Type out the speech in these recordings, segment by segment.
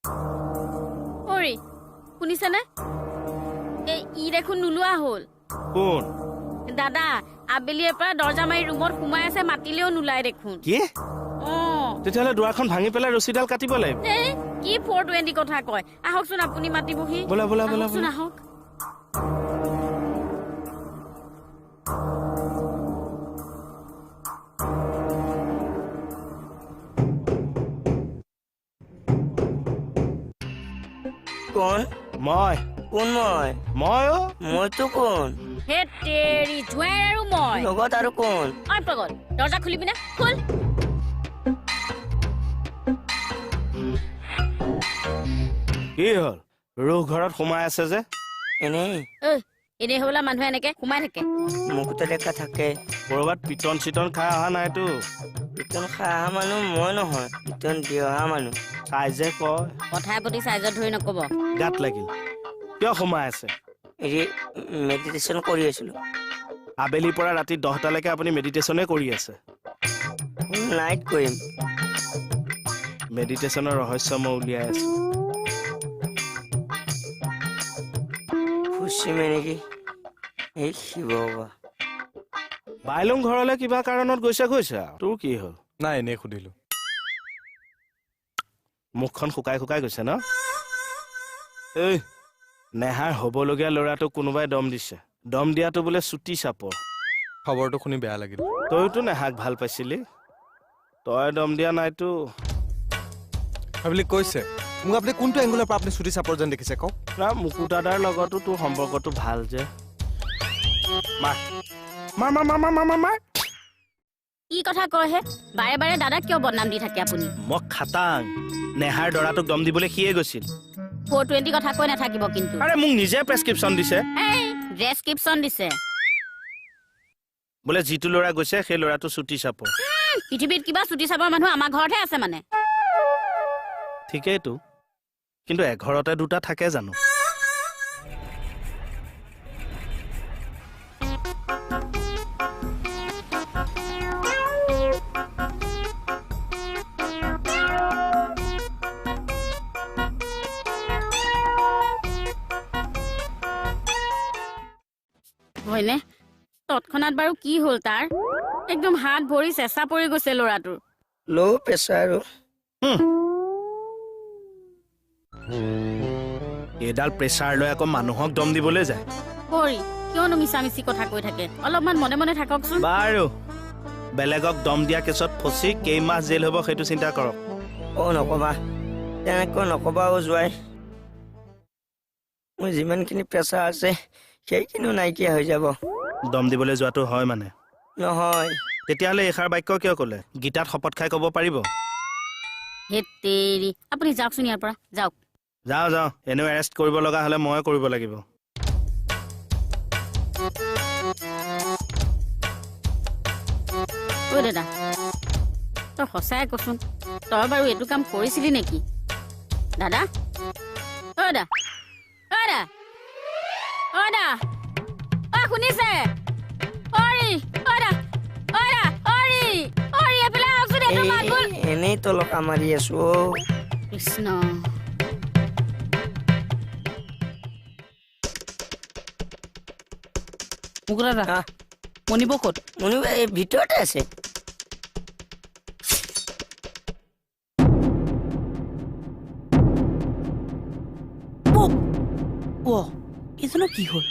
অৰি শুনিছেনে ই দেখোন নোলোৱা হ'ল কোন দাদা আবেলিৰ পৰা দৰ্জা মাৰি ৰুমত সোমাই আছে মাতিলেও নোলাই দেখোন কি তেতিয়াহ'লে দুৱাৰখন ভাঙি পেলাই ৰছীডাল কাটিব লাগিব কি 420 কথা কয় আহকচোন আপুনি মাতিবহি বলা বলা বলা আহকচোন আহক কোন মই কোন মই মইতো কোন হে তেৰি জুৱাই আৰু মই লগত আৰু কোন ঐ পগল দৰ্জা খুলিবি না খুল কি হ'ল ৰুহ ঘৰত সোমাই আছে যে এনেই এনেই হ'বলা মানুহে এনেকে সোমাই থাকে মুখতে দেখা থাকে কৰবাত পিটন চিটন খাই অহা নাইতো পিটন খাই অহা মানুহ মই নহয় পিটন দি অহা মানুহ চাইজে কয় কথাই প্ৰতি চাইজত ধৰি নকব গাত লাগিল কিয় সোমাই আছে হেৰি মেডিটেশ্যন কৰি আছিলো আবেলিৰ পৰা ৰাতি 10টালৈকে আপুনি মেডিটেশ্যনে কৰি আছে নাইট কৰিম মেডিটেশ্যনৰ ৰহস্য মই উলিয়াই আছো খুচিমে নেকি এই শিৱ বাবা বাইলুং ঘৰলৈ কিবা কাৰণত গৈছে তোৰ কি হ'ল নাই এনেই সুধিলো মুখখন শুকাই গৈছে ন এই নেহাৰ হ'বলগীয়া ল'ৰাটোক কোনোবাই দম দিছে দম দিয়াটো বোলে চুটি চাপৰ খবৰটো শুনি বেয়া লাগিল তইতো নেহাক ভাল পাইছিলি তই দম দিয়া নাইতো ভাবিলি কৈছে মোক আপুনি কোনটো এংগুলৰ পৰা আপুনি চুটি চাপৰ যেন দেখিছে কওক না মুকু দাদাৰ লগতো তোৰ সম্পৰ্কটো ভাল যে মাৰ মাৰ মাৰ মাৰ মাৰ মাৰ মাৰ কি কথা কয় হে বাৰে বাৰে দাদাক কিয় বদনাম দি থাকে আপুনি মই খাটাং নেহাৰ দৰাটোক দম দিবলৈ সিয়ে গৈছিল 420 কথা কৈ নাথাকিব কিন্তু আৰে মোক নিজে প্ৰেছক্ৰিপশ্যন দিছে এই ডেছক্ৰিপশ্যন দিছে বোলে যিটো ল'ৰা গৈছে সেই ল'ৰাটো চুটি চাপৰ পৃথিৱীত কিবা চুটি চাবৰ মানুহ আমাৰ ঘৰতহে আছে মানে ঠিকেইতো কিন্তু এঘৰতে দুটা থাকে জানো হয়নে তৎক্ষণাত বাৰু কি হ'ল তাৰ একদম হাত ভৰি চেঁচা পৰি গৈছে ল'ৰাটোৰ ল' প্ৰেছাৰ এইডাল প্ৰেছাৰ লৈ আকৌ মানুহক দম দিবলৈ যায় হৰি কিয়নো মিছামিছি কথা কৈ থাকে অলপমান মনে মনে থাককচোন বাৰু বেলেগক দম দিয়া কেছত ফচি কেইমাহ জেল হ'ব সেইটো চিন্তা কৰক নকবা তেনেকৈ নকবা যোৱাই মোৰ যিমানখিনি প্ৰেছাৰ আছে সেইখিনিও নাইকিয়া হৈ যাব দম দিবলৈ যোৱাটো হয় মানে নহয় তেতিয়াহ'লে এষাৰ বাক্য কিয় ক'লে গীতাত শপত খাই ক'ব পাৰিব হে তেৰি আপুনি যাওকচোন ইয়াৰ পৰা যাওক যাওঁ এনেও এৰেষ্ট কৰিব লগা হ'লে মই কৰিব লাগিব ঐ দাদা তই সঁচাই কচোন তই বাৰু এইটো কাম কৰিছিলি নেকি দাদা ঐ দা ঐ দা ঐ দা ঐ শুনিছে অৰি ঐ দা ঐ দা অৰি অৰি এফালে আহকচোন এইটো মাতবোল এনেই তলকা মাৰি আছো কৃষ্ণ মুকুতা দা মনিব ক'ত মনিব এই ভিতৰতে আছে এইজনৰ কি হ'ল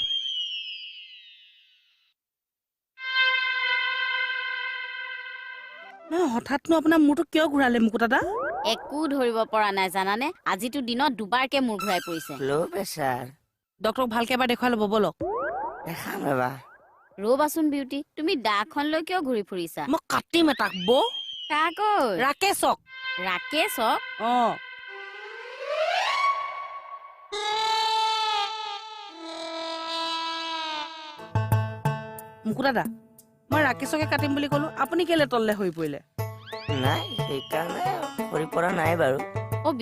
হঠাৎনো আপোনাৰ মূৰটো কিয় ঘূৰালে মুকুতা দা একো ধৰিব পৰা নাই জানানে আজিতো দিনত দুবাৰকে মূৰ ঘূৰাই পৰিছে ল' প্ৰেছাৰ ডক্টৰক ভালকে এবাৰ দেখুৱাই ল'ব বলক দেখাম এবাৰ ৰবাচোন বিউটি তুমি দাখন লৈ কিয় ঘূৰি ফুৰিছা মই কাটিম এটাক বৌ কাক ৰাকেশক ৰাকেশক মুকুতা দা মই ৰাকেশকে কাটিম বুলি ক'লো আপুনি কেলে তললে হৈ পৰিলে নাই সেইকাৰণে কৰি পৰা নাই বাৰু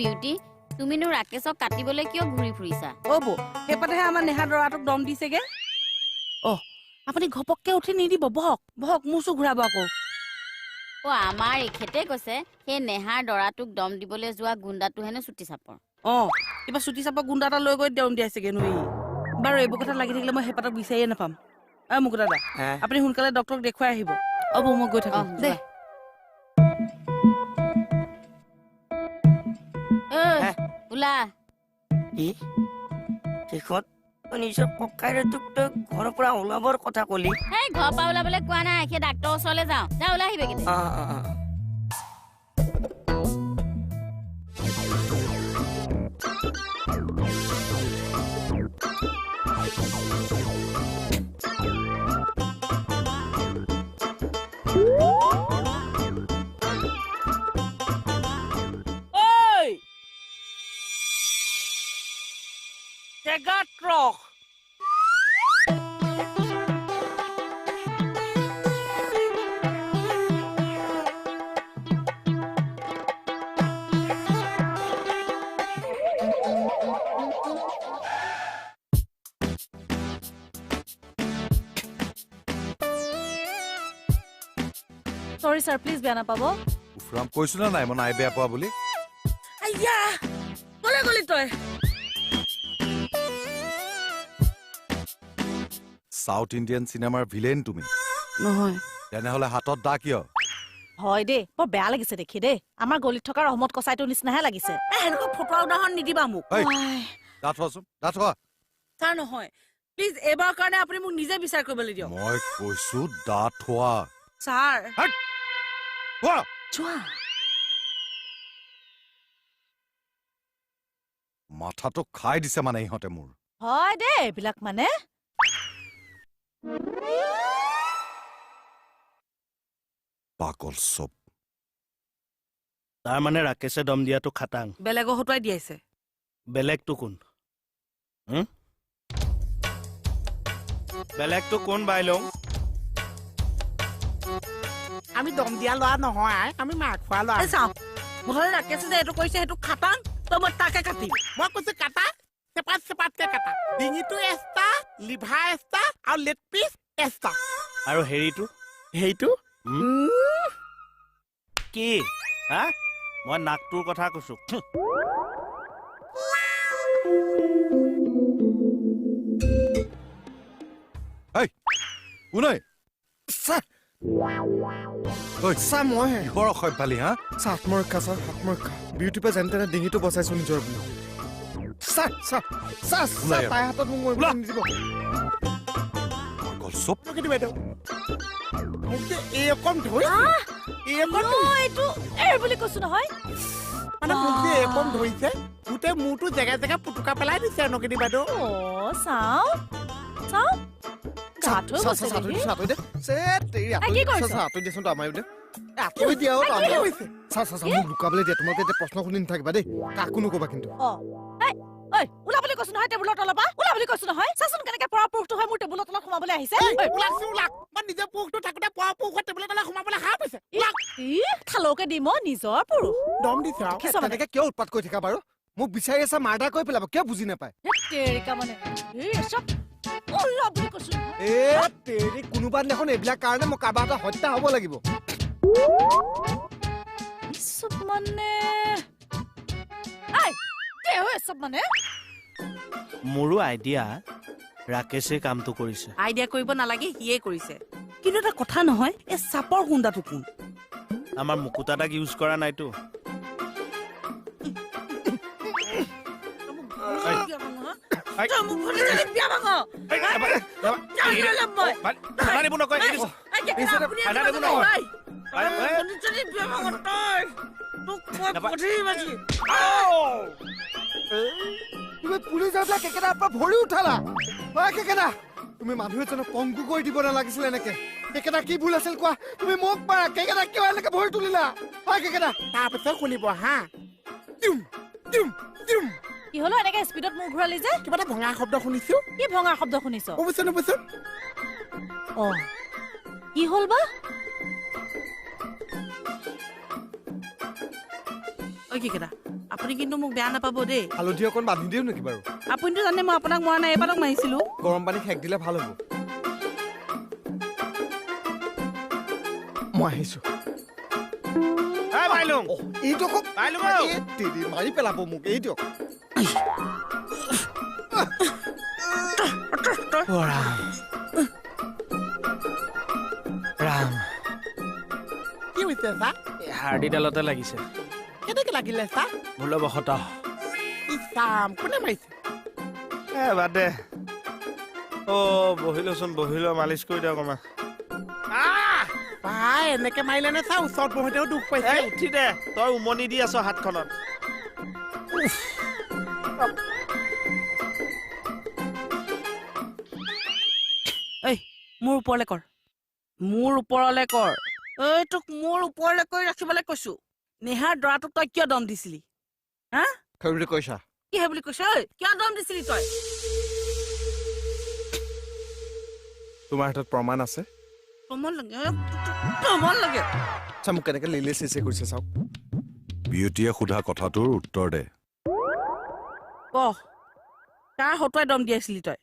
বিউটি তুমিনো ৰাকেশক কাটিবলৈ কিয় ঘূৰি ফুৰিছা বৌ সেইপাতেহে আমাৰ নেহা দৰাটোক দম দিছেগে আপুনি ঘপককে উঠি নিদিব বহক মোৰ চো ঘূৰাব আকৌ আমাৰ এখেতে কৈছে সেই নেহাৰ দৰাটোক দম দিবলৈ যোৱা গুণ্ডাটো হেনো চুটি চাপৰ কিবা চুটি চাপৰ গুণ্ডা এটা লৈ গৈ দম দিয়াইছেগে নো বাৰু এইবোৰ কথা লাগি থাকিলে মই হেপাতক বিচাৰিয়ে নাপাম মুকুতা দা আপুনি সোনকালে ডক্টৰক দেখুৱাই আহিব বৌ মই গৈ থাকো দে ওলা শেষত নিজৰ ককাইৰটোক তই ঘৰৰ পৰা ওলাবৰ কথা কলি এই ঘৰৰ পৰা ওলাবলৈ কোৱা নাই সেই ডাক্তৰৰ ওচৰলৈ যাওঁ যা ওলাই আহিবি কেতিয়া Tegatrok. Sorry sir, please বেয়া নাপাব উফৰাম কৈছো না নাই মই নাই বেয়া পোৱা বুলি আইয়া গলে গলি তই সাউথ ইণ্ডিয়ান চিনেমাৰ ভিলেন তুমি নহয় তেনেহলে হাতত দা কিয় হয় দে বৰ বেয়া লাগিছে দেখি দে আমাৰ গলিত থকা ৰহমত কচাইটো নিচিনাহে লাগিছে এনেকুৱা ফটো উদাহৰণ নিদিবা মোক দাঁত হোৱাচোন দাঁত হোৱা তাৰ নহয় প্লিজ এবাৰ কাৰণে আপুনি মোক নিজে বিচাৰ কৰিবলৈ দিয়ক মই কৈছো দাঁত হোৱা ছাৰ হোৱা চোৱা মাথাটো খাই দিছে মানে ইহঁতে মোৰ হয় দে এইবিলাক মানে পাগল চব তাৰ মানে ৰাকেশে দম দিয়াটো খাটাং বেলেগক হতুৱাই দিয়াইছে বেলেগটো কোন বেলেগটো কোন বাই লওঁ আমি দম দিয়া লোৱা নহয় আমি মাৰ খোৱা লোৱা চাওঁ মুঠতে ৰাকেশে যে এইটো কৰিছে সেইটো খাটাং তই মই তাকে কাটিম মই কৈছো কাটা চেপাত চেপাতকে কাটা ডিঙিটো এষ্টা লিভাৰ এষ্টা আৰু লেগ পিচ এষ্টা আৰু হেৰিটো সেইটো কি হা মই নাকটোৰ কথা কৈছো কোনে মই কিহৰ অসভ্যালি হা আত্মৰক্ষা ছাৰ আত্মৰক্ষা বিউটিৰ পৰা যেনে তেনে ডিঙিটো বচাইছো নিজৰ বুলি তাই হাতত মোক নিদিব পাগল চব কিন্তু বাইদেউ মোক যে এই অকণ ধৰিছে এই অকণ এইটো এৰ বুলি কৈছো নহয় মানে মোক যে এই অকণ ধৰিছে গোটেই মূৰটো জেগা জেগা পুটুকা পেলাই দিছে নকিনি বাইদেউ চাও চাও গাটো গৈছে লুকাবলৈ দিয়া তোমালোকে এতিয়া প্ৰশ্ন শুনি নাথাকিবা দেই কাকো নকবা কিন্তু ওলাবলৈ কৈছো নহয় টেবুলৰ তলৰ পৰা ওলাবলৈ কৈছো নহয় চাচোন কেনেকে পৰা পুৰুষটো হয় মোৰ টেবুলৰ তলত সোমাবলৈ আহিছে ওলাকচোন ওলাক মই নিজৰ পুৰুষটো থাকোঁতে পৰা পুৰুষৰ টেবুলৰ তলে সোমাবলৈ সাহ পাইছে খালকে দিম নিজৰ পুৰুষ দম দিছে আৰু তেনেকে কিয় উৎপাত কৰি থাকা বাৰু মোক বিচাৰি আছা মাৰ্ডাৰ কৰি পেলাব কিয় বুজি নাপায় কোনোবা দিনাখন এইবিলাক কাৰণে মই কাৰোবাৰ এটা হত্যা হ'ব লাগিব মোৰো আইডিয়া ৰাকেশে কামটো কৰিছে আইডিয়া কৰিব নালাগে সিয়ে কৰিছে কিন্তু এটা কথা নহয় এই চাপৰ গুণ্ডাটো কোন আমাৰ মুকুতা তাক ইউজ কৰা নাইতো তুমি পুলিচ কেকেটাৰ পৰা ভৰি উঠালা কেকেটা তুমি মানুহ এজনক পংগু কৰি দিব নালাগিছিল এনেকে কেকেটা কি ভুল আছিল কোৱা তুমি মোক পাৰা কেকেটা কিয় এনেকে ভৰি তুলিলা কেকেটা তাৰপিছত শুনিব হা কি হলো এনেকে স্পীডত মোৰ ঘূৰালি যে কিবা এটা ভঙা শব্দ শুনিছো কি ভঙা শব্দ শুনিছ নবচোন কি হল বা কেকেটা আপুনি কিন্তু মোক বেয়া নাপাব দেই হালধি অকণ বান্ধি দিও নেকি বাৰু আপুনিতো জানে মই আপোনাক মৰা নাই এবাৰক মাৰিছিলো গৰম পানী সেক দিলে ভাল হ'ব মই আহিছো বাইলুং এইটো আকৌ বাইলুং মাৰি পেলাব মোক এই দিয়ক ৰাম কি হৈছে চা হাৰ্ডিডালতে লাগিছে কেনেকে লাগিলে চা ভুলবশতঃ ইছাম কোনে মাৰিছে বাদ দে বহিলোচোন বহিলো মালিচ কৰি দিয়ক অকণমান পাই এনেকে মাৰিলে নে চা ওচৰত বহোতেও দুখ পাইছে উঠি দে তই উমনি দি আছ হাতখনত এই মোৰ ওপৰলে কৰ মোৰ ওপৰলে কৰ এই তোক মোৰ ওপৰলে কৰি ৰাখিবলৈ কৈছো নেহাৰ দৰাটোক তই কিয় দম দিছিলি হা সেই বুলি কৈছা কি হে বুলি কৈছ ঐ কিয় দম দিছিলি তই তোমাৰ হাতত প্ৰমাণ আছে প্ৰমাণ লাগে প্ৰমাণ লাগে আচ্ছা মোক কেনেকে লিলে চেচে কৰিছে চাওক বিউটিয়ে সোধা কথাটোৰ উত্তৰ দে ক কাৰ হতুৱাই দম দিছিলি তই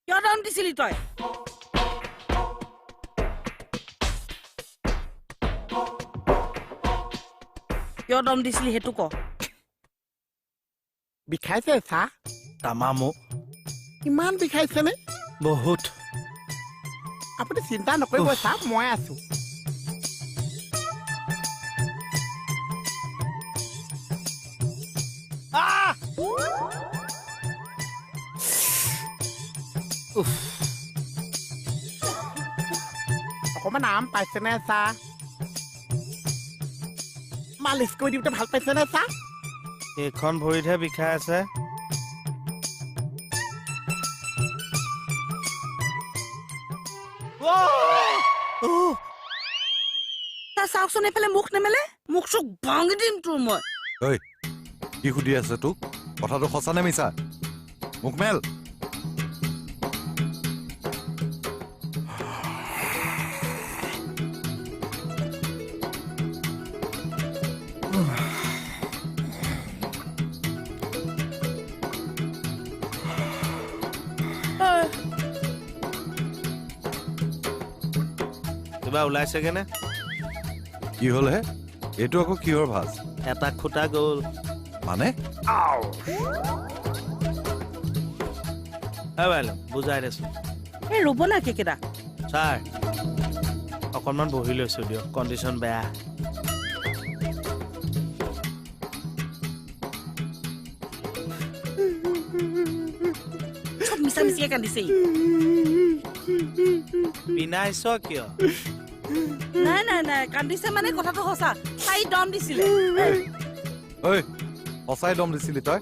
কিয় দম দিছিলি তই কিয় দম দিছিলি সেইটো ক বিষাইছে চা তামামো ইমান বিষাইছে নে বহুত আপুনি চিন্তা নকৰিব চা মই আছো অকমান আৰাম পাইছে নে চা মালিচ কৰি দিওঁতে ভাল পাইছে নে চা এইখন ভৰিতহে বিষাই আছে তই চাওকচোন এইফালে মুখ নেমেলে মুখ চুখ ভাঙি দিম তোৰ মই ঐ কি সুধি আছে তোক কথাটো সঁচা নে মিছা মুখ মেল কিবা ওলাইছেগে নে কি হ'ল হে এইটো আকৌ কিহৰ ভাজ এটা খুটা গ'ল মানে বাইলুং বুজাই দেচোন এই ৰ'ব না কেকেটা ছাৰ অকণমান বহি লৈছো দিয়ক কণ্ডিশ্যন বেয়া চব মিছা মিছিকে কান্দিছে পিনাইছ কিয় নাই নাই নাই কান্দিছে মানে কথাটো সঁচা তাই দম দিছিলে ঐ সঁচাই দম দিছিলি তই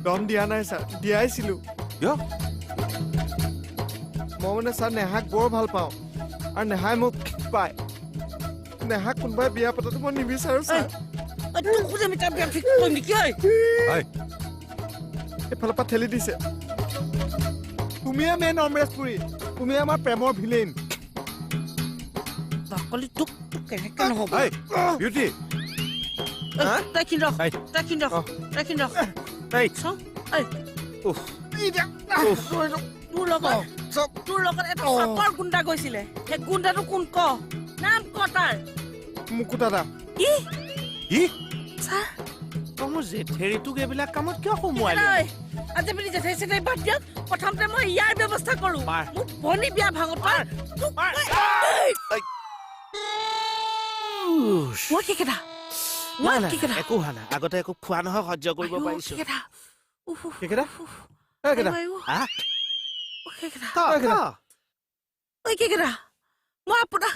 দম দিয়া নাই ছাৰ দিয়াইছিলো কিয় মই মানে ছাৰ নেহাক বৰ ভাল পাওঁ আৰু নেহাই মোক পায় নেহাক কোনোবাই বিয়া পতাটো মই নিবিচাৰো ছাৰ এইফালৰ পৰা ঠেলি দিছে তুমিয়ে মেইন অমৰেশপুৰী তুমি আমাৰ প্ৰেমৰ ভিলেইন বাকলি তোক কেনেকে নহ'ব ঐ বিউটি তই খিন ৰখ এই। তই খিন ৰখ তই খিন ৰখ এই চাওঁ তোৰ লগত এটা চাপৰ গুণ্ডা গৈছিলে সেই গুণ্ডাটো কোন ক নাম ক তাৰ মুকু দাদা কি কি চা তই মোৰ জেঠেৰিটোক এইবিলাক কামত কিয় সোমোৱালি আজি আপুনি জেঠাই চেঠাই বাদ দিয়ক প্ৰথমতে মই ইয়াৰ ব্যৱস্থা কৰো পাৰ। মোক ভনী বিয়া ভাঙত মই কি কেইটা নাই নাই একো হোৱা নাই আগতে একো খোৱা নহয় সহ্য কৰিব পাৰিছো কেকেটা এই কেকেটা আহ কেইটা ক, ক। মই আপোনাৰ